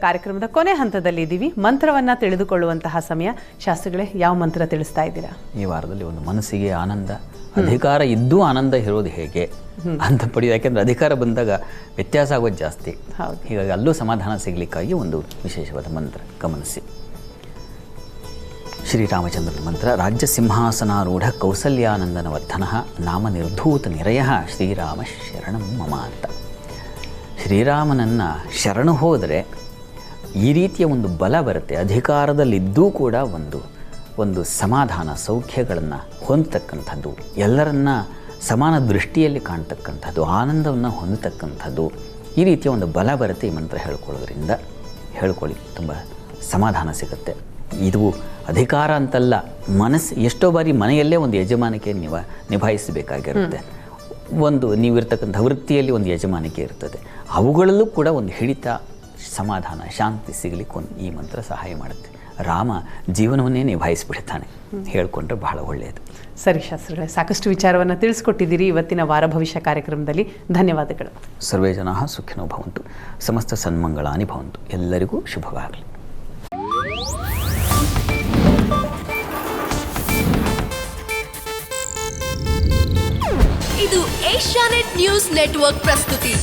ಕಾರ್ಯಕ್ರಮದ ಕೊನೆ ಹಂತದಲ್ಲಿ ಇದ್ದೀವಿ. ಮಂತ್ರವನ್ನ ತಿಳಿದುಕೊಳ್ಳುವಂತಹ ಸಮಯ. ಶಾಸ್ತ್ರಿಗಳೇ, ಯಾವ ಮಂತ್ರ ತಿಳಿಸ್ತಾ ಇದ್ದೀರಾ ಈ ವಾರದಲ್ಲಿ? ಒಂದು ಮನಸ್ಸಿಗೆ ಆನಂದ, ಅಧಿಕಾರ ಇದ್ದೂ ಆನಂದ ಇರೋದು ಹೇಗೆ ಅಂತ ಪಡೆಯೋದು. ಯಾಕೆಂದರೆ ಅಧಿಕಾರ ಬಂದಾಗ ವ್ಯತ್ಯಾಸ ಆಗೋದು ಜಾಸ್ತಿ. ಹೀಗಾಗಿ ಅಲ್ಲೂ ಸಮಾಧಾನ ಸಿಗಲಿಕ್ಕಾಗಿ ಒಂದು ವಿಶೇಷವಾದ ಮಂತ್ರ ಗಮನಿಸಿ. ಶ್ರೀರಾಮಚಂದ್ರನ ಮಂತ್ರ. ರಾಜ್ಯ ಸಿಂಹಾಸನಾರೂಢ ಕೌಸಲ್ಯಾನಂದನ ವರ್ಧನ ನಾಮ ನಿರ್ಧೂತ ನಿರಯ ಶ್ರೀರಾಮ ಶರಣಂ ಮಮ ಅಂತ. ಶ್ರೀರಾಮನನ್ನು ಶರಣು ಹೋದರೆ ಈ ರೀತಿಯ ಒಂದು ಬಲ ಬರುತ್ತೆ. ಅಧಿಕಾರದಲ್ಲಿದ್ದೂ ಕೂಡ ಒಂದು ಸಮಾಧಾನ ಸೌಖ್ಯಗಳನ್ನು ಹೊಂದತಕ್ಕಂಥದ್ದು, ಎಲ್ಲರನ್ನ ಸಮಾನ ದೃಷ್ಟಿಯಲ್ಲಿ ಕಾಣ್ತಕ್ಕಂಥದ್ದು, ಆನಂದವನ್ನು ಹೊಂದತಕ್ಕಂಥದ್ದು, ಈ ರೀತಿಯ ಒಂದು ಬಲ ಬರುತ್ತೆ. ಈ ಮಂತ್ರ ಹೇಳ್ಕೊಳ್ಳೋದ್ರಿಂದ ಹೇಳ್ಕೊಳ್ಳಿ, ತುಂಬ ಸಮಾಧಾನ ಸಿಗುತ್ತೆ. ಇದು ಅಧಿಕಾರ ಅಂತಲ್ಲ, ಮನಸ್ಸು ಎಷ್ಟೋ ಬಾರಿ ಮನೆಯಲ್ಲೇ ಒಂದು ಯಜಮಾನಿಕೆ ನಿಭಾಯಿಸಬೇಕಾಗಿರುತ್ತೆ. ಒಂದು ನೀವಿರ್ತಕ್ಕಂಥ ವೃತ್ತಿಯಲ್ಲಿ ಒಂದು ಯಜಮಾನಿಕೆ ಇರ್ತದೆ. ಅವುಗಳಲ್ಲೂ ಕೂಡ ಒಂದು ಹಿಡಿತ, ಸಮಾಧಾನ, ಶಾಂತಿ ಸಿಗಲಿಕ್ಕೆ ಈ ಮಂತ್ರ ಸಹಾಯ ಮಾಡುತ್ತೆ. ರಾಮ ಜೀವನವನ್ನೇ ನಿಭಾಯಿಸಿಬಿಡ್ತಾನೆ. ಹೇಳ್ಕೊಂಡ್ರೆ ಬಹಳ ಒಳ್ಳೆಯದು. ಸರಿ ಶಾಸ್ತ್ರಿಗಳೇ, ಸಾಕಷ್ಟು ವಿಚಾರವನ್ನು ತಿಳಿಸ್ಕೊಟ್ಟಿದ್ದೀರಿ ಇವತ್ತಿನ ವಾರ ಭವಿಷ್ಯ ಕಾರ್ಯಕ್ರಮದಲ್ಲಿ. ಧನ್ಯವಾದಗಳು. ಸರ್ವೇ ಜನಾಃ ಸುಖಿನೋ ಭವಂತು, ಸಮಸ್ತ ಸನ್ಮಂಗಳಾನಿ ಭವಂತು. ಎಲ್ಲರಿಗೂ ಶುಭವಾಗಲಿ. ಇದು ಏಷ್ಯಾನೆಟ್ ನ್ಯೂಸ್ ನೆಟ್ವರ್ಕ್ ಪ್ರಸ್ತುತಿ.